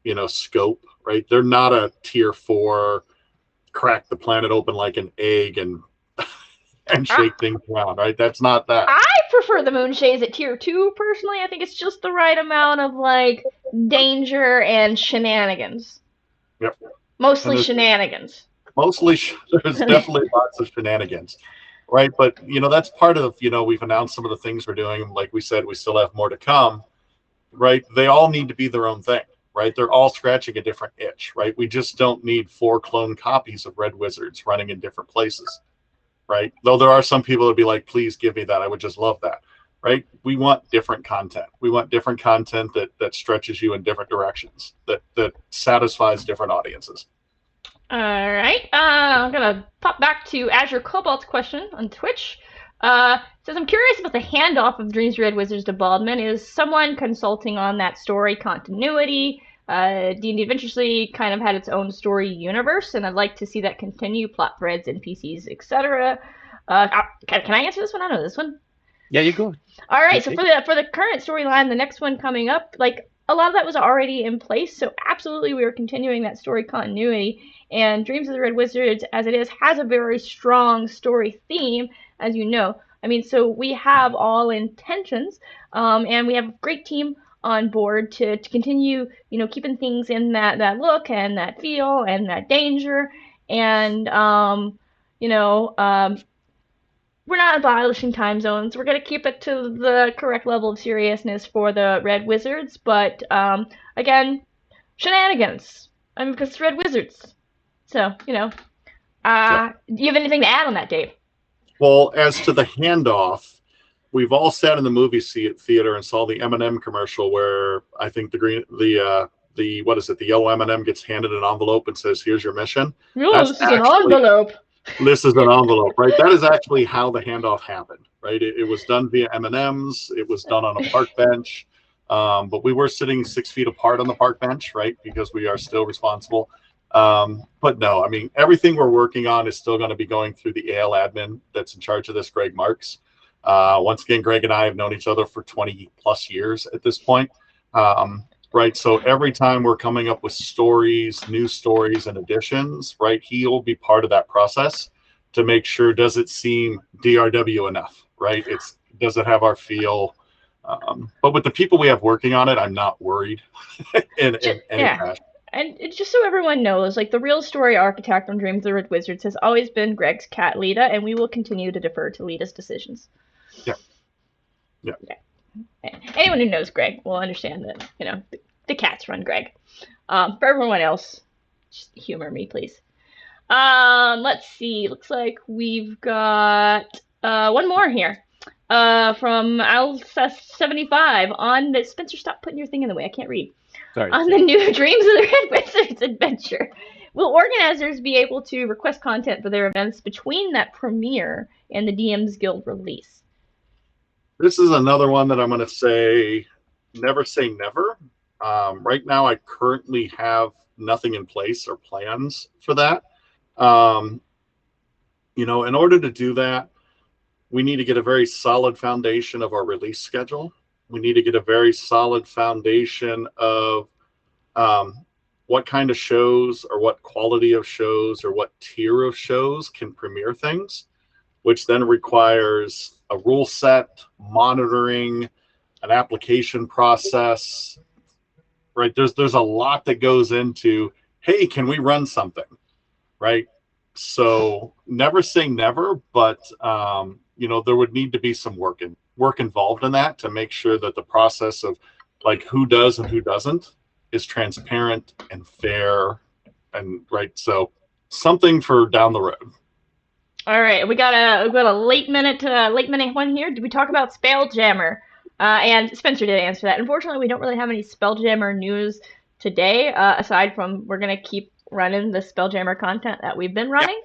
you know, scope, right? They're not a Tier 4, crack the planet open like an egg and shake things around, right? That's not that. I prefer the Moonshades at Tier 2, personally. I think it's just the right amount of, like, danger and shenanigans. Yep. Mostly shenanigans. There's definitely lots of shenanigans, right? But, you know, that's part of, you know, we've announced some of the things we're doing. Like we said, we still have more to come, right? They all need to be their own thing, right? They're all scratching a different itch, right? We just don't need 4 clone copies of Red Wizards running in different places, right? Though there are some people that be like, please give me that. I would just love that, right? We want different content. We want different content that stretches you in different directions, that satisfies different audiences. All right. I'm going to pop back to Azure Cobalt's question on Twitch. Says, I'm curious about the handoff of Dreams Red Wizards to Baldman. Is someone consulting on that story continuity? D&D Adventurously kind of had its own story universe, and I'd like to see that continue, plot threads, NPCs, etc. Can I answer this one? I know this one. Yeah, you go. All right, so for the current storyline, the next one coming up, like a lot of that was already in place, so absolutely we are continuing that story continuity. And Dreams of the Red Wizards, as it is, has a very strong story theme, as you know. I mean, so we have all intentions, and we have a great team on board to continue, keeping things in that look and that feel and that danger. And, we're not abolishing time zones. We're going to keep it to the correct level of seriousness for the Red Wizards. But, again, shenanigans. I mean, because it's Red Wizards. So, do you have anything to add on that, Dave? Well, as to the handoff, we've all sat in the movie theater and saw the M&M commercial where I think the yellow M&M gets handed an envelope and says, "Here's your mission." This is an envelope. This is an envelope, right? That is actually how the handoff happened, right? It was done via M&Ms. It was done on a park bench, but we were sitting 6 feet apart on the park bench, right? Because we are still responsible. But no, I mean, everything we're working on is still going to be going through the AL admin that's in charge of this, Greg Marks. Once again, Greg and I have known each other for 20 plus years at this point. Right. So every time we're coming up with stories, new stories and additions, right, he'll be part of that process to make sure, does it seem DRW enough, right? Does it have our feel? But with the people we have working on it, I'm not worried in any fashion. And it's just so everyone knows, like, the real story architect on Dreams of the Red Wizards has always been Greg's cat, Lita, and we will continue to defer to Lita's decisions. Yeah. Anyone who knows Greg will understand that, the cats run Greg. For everyone else, just humor me, please. Let's see. Looks like we've got one more here. From Al75 on the Spencer, stop putting your thing in the way. I can't read. Sorry. On the new Dreams of the Red Wizards adventure, will organizers be able to request content for their events between that premiere and the DM's Guild release? This is another one that I'm going to say never say never. Right now, I currently have nothing in place or plans for that. In order to do that, we need to get a very solid foundation of our release schedule. We need to get a very solid foundation of what kind of shows or what quality of shows or what tier of shows can premiere things, which then requires a rule set, monitoring, an application process, right? There's a lot that goes into, hey, can we run something, right? So never say never, but there would need to be some work involved in that to make sure that the process of like who does and who doesn't is transparent and fair, and right. So something for down the road. All right, we got a late minute one here. Did we talk about Spelljammer? And Spencer did answer that. Unfortunately, we don't really have any Spelljammer news today, aside from we're going to keep running the Spelljammer content that we've been running.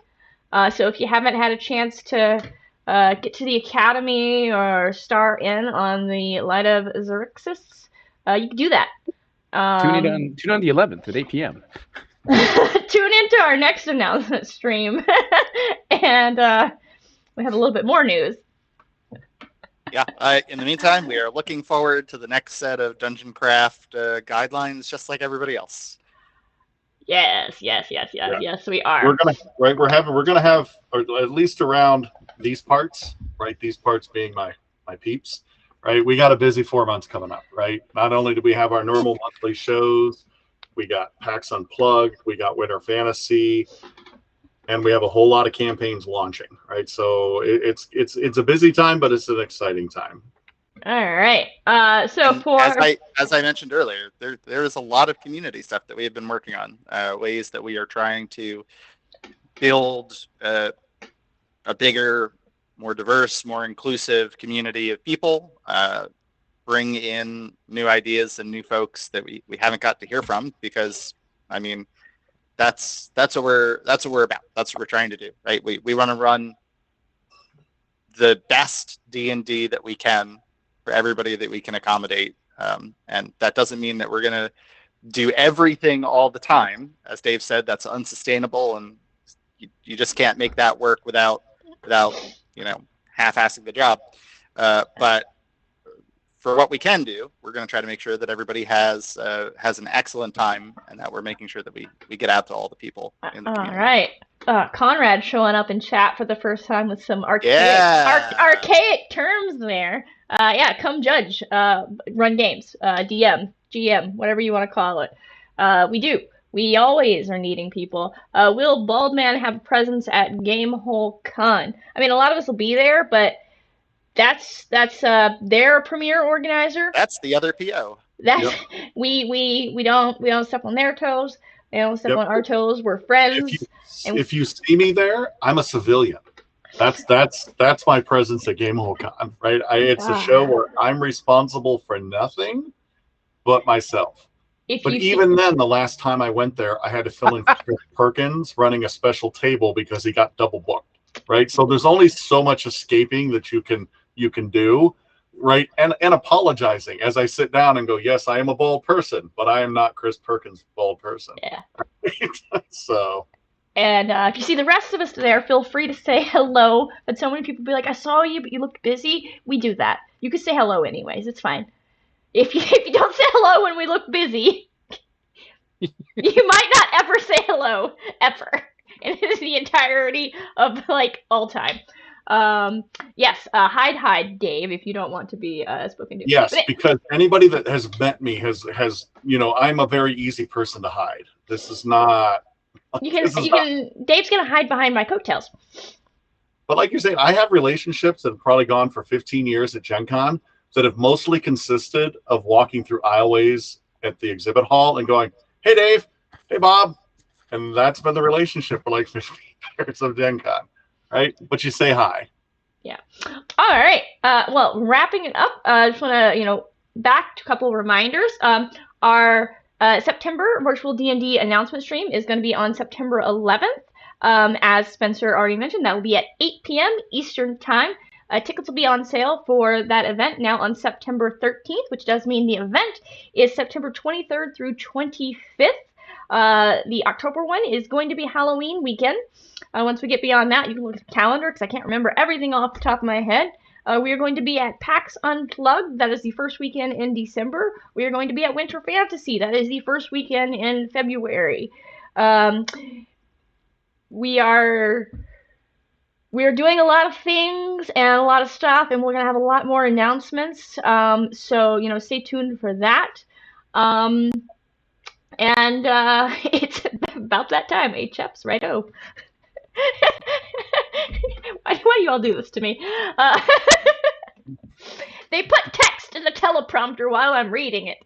Yep. So if you haven't had a chance to get to the Academy or star in on the Light of Xerxes, you can do that. Tune on the 11th at 8 p.m. Tune into our next announcement stream, and we have a little bit more news. Yeah. In the meantime, we are looking forward to the next set of Dungeon Craft guidelines, just like everybody else. Yes, we are. We're gonna have, or at least around these parts, right? These parts being my peeps, right? We got a busy 4 months coming up, right? Not only do we have our normal monthly shows, we got PAX Unplugged, we got Winter Fantasy, and we have a whole lot of campaigns launching, right? So it's a busy time, but it's an exciting time. All right. So and for as I mentioned earlier, there is a lot of community stuff that we have been working on, ways that we are trying to build a bigger, more diverse, more inclusive community of people, bring in new ideas and new folks that we haven't got to hear from, because I mean that's what we're about. That's what we're trying to do, right? We want to run the best D&D that we can for everybody that we can accommodate, and that doesn't mean that we're going to do everything all the time. As Dave said, that's unsustainable, and you just can't make that work without half-assing the job. But for what we can do, we're going to try to make sure that everybody has an excellent time, and that we're making sure that we get out to all the people in the community. All right. Conrad showing up in chat for the first time with some archaic terms there. Come judge. Run games. DM, GM, whatever you want to call it. We do. We always are needing people. Will Baldman have a presence at Gamehole Con? I mean, a lot of us will be there, but that's their premier organizer. That's the other PO. We don't step on their toes. They don't step on our toes. We're friends. If you see me there, I'm a civilian. That's my presence at Gamehole Con, right? It's a show where I'm responsible for nothing but myself. Even then, the last time I went there, I had to fill in for Chris Perkins running a special table because he got double booked, right? So there's only so much escaping that you can do, right? And apologizing as I sit down and go, yes, I am a bald person, but I am not Chris Perkins' bald person. Yeah. Right? So. And if you see the rest of us there, feel free to say hello. But so many people be like, I saw you, but you looked busy. We do that. You can say hello anyways. It's fine. If you don't say hello when we look busy, you might not ever say hello, ever. And it is the entirety of, all time. Yes, hide, Dave, if you don't want to be spoken to. Yes, because anybody that has met me has I'm a very easy person to hide. This is not... Dave's going to hide behind my coattails. But like you're saying, I have relationships that have probably gone for 15 years at Gen Con that have mostly consisted of walking through aisleways at the exhibit hall and going, hey, Dave, hey, Bob. And that's been the relationship for 15 years of Gen Con, right? But you say hi. Yeah. All right. Well, wrapping it up, I just want to, back to a couple of reminders. Our September virtual D&D announcement stream is going to be on September 11th. As Spencer already mentioned, that will be at 8 p.m. Eastern Time. Tickets will be on sale for that event now on September 13th, which does mean the event is September 23rd through 25th. The October one is going to be Halloween weekend. Once we get beyond that, you can look at the calendar because I can't remember everything off the top of my head. We are going to be at PAX Unplugged. That is the first weekend in December. We are going to be at Winter Fantasy. That is the first weekend in February. We are doing a lot of things and a lot of stuff, and we're going to have a lot more announcements. So, stay tuned for that. And it's about that time. HFs, righto. Why do you all do this to me? They put text in the teleprompter while I'm reading it.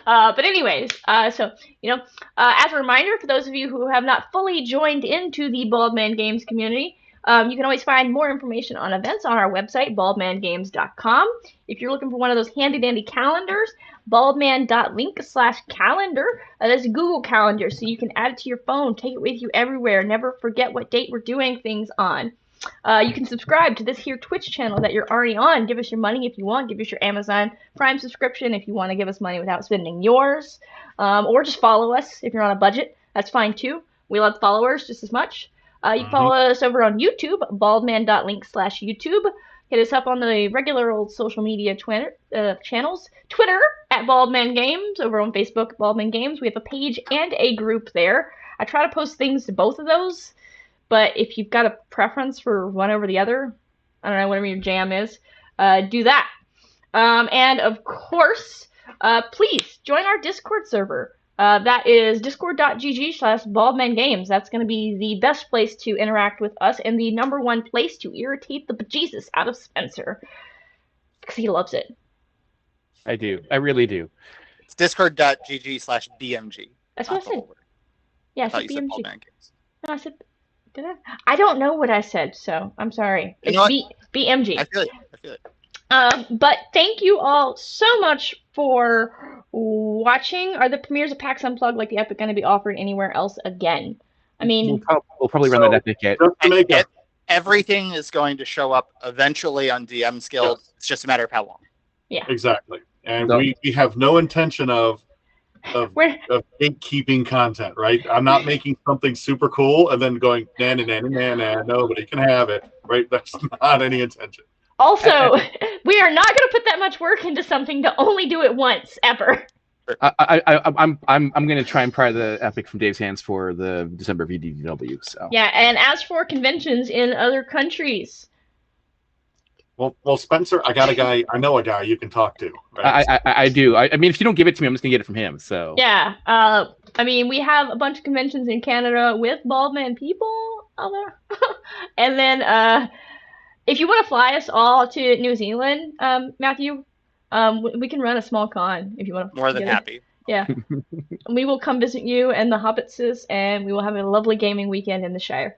But anyways, as a reminder, for those of you who have not fully joined into the Baldman Games community, you can always find more information on events on our website, baldmangames.com. If you're looking for one of those handy-dandy calendars, baldman.link/calendar. That's a Google Calendar, so you can add it to your phone, take it with you everywhere, never forget what date we're doing things on. You can subscribe to this here Twitch channel that you're already on. Give us your money if you want. Give us your Amazon Prime subscription if you want to give us money without spending yours. Or just follow us if you're on a budget. That's fine too. We love followers just as much. You can follow us over on YouTube, baldman.link/YouTube. Hit us up on the regular old social media channels. Twitter, @BaldmanGames. Over on Facebook, Baldman Games. We have a page and a group there. I try to post things to both of those. But if you've got a preference for one over the other, I don't know, whatever your jam is, do that. And of course, please join our Discord server. That is discord.gg/BaldmanGames. That's going to be the best place to interact with us and the #1 place to irritate the bejesus out of Spencer. Because he loves it. I do. I really do. It's discord.gg/BMG. That's what I said. Yeah, I said BMG. No, I said... Did I? I don't know what I said, so I'm sorry. It's BMG. I feel it. But thank you all so much for watching. Are the premieres of PAX Unplugged like the Epic going to be offered anywhere else again? I mean, we'll probably run that Epic at. Everything is going to show up eventually on DM's Guild. Yes. It's just a matter of how long. Yeah. Exactly. And we have no intention of of gatekeeping content, right? I'm not making something super cool and then going, nah, nobody can have it, right? That's not any intention. Also, we are not going to put that much work into something to only do it once ever. I'm going to try and pry the Epic from Dave's hands for the December VDW. So yeah, and as for conventions in other countries, well, Spencer, I know a guy you can talk to. Right? I do. I mean, if you don't give it to me, I'm just gonna get it from him. So yeah, I mean, we have a bunch of conventions in Canada with Baldman people out there, and then if you want to fly us all to New Zealand, Matthew, we can run a small con if you want to. More than happy. Yeah, we will come visit you and the Hobbitses, and we will have a lovely gaming weekend in the Shire.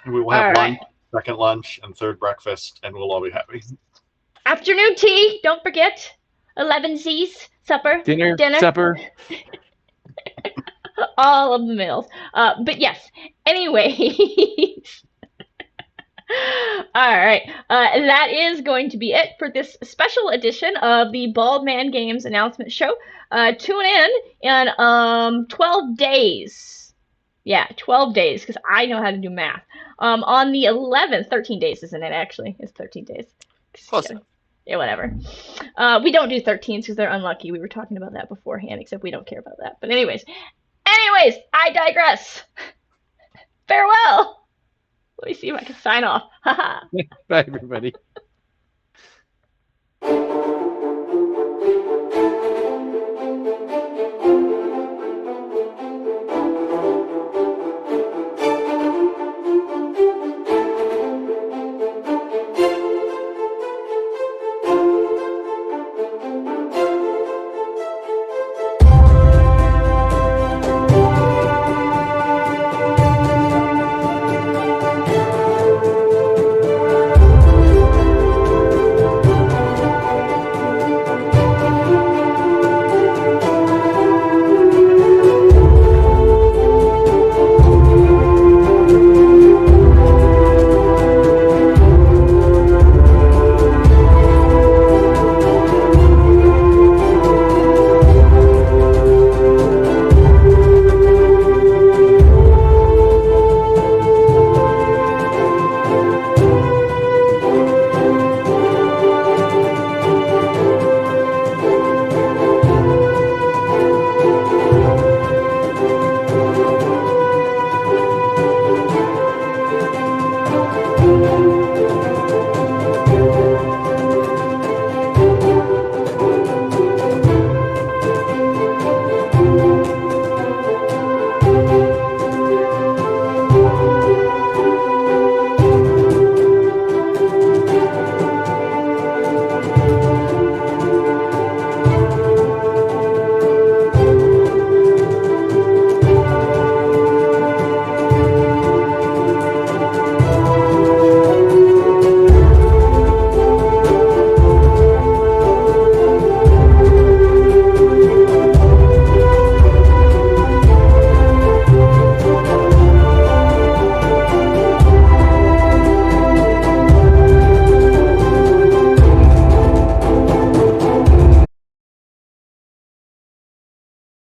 We will have lunch, second lunch, and third breakfast, and we'll all be happy. Afternoon tea, don't forget. 11Z's, supper, dinner. Supper. All of the meals. But yes, anyways. All right. That is going to be it for this special edition of the Baldman Games announcement show. Tune in 12 days. Yeah, 12 days, because I know how to do math. On the 11th, 13 days, isn't it, actually? It's 13 days. Close enough. Yeah, whatever. We don't do 13s because they're unlucky. We were talking about that beforehand, except we don't care about that. But anyways, I digress. Farewell. Let me see if I can sign off. Bye, everybody.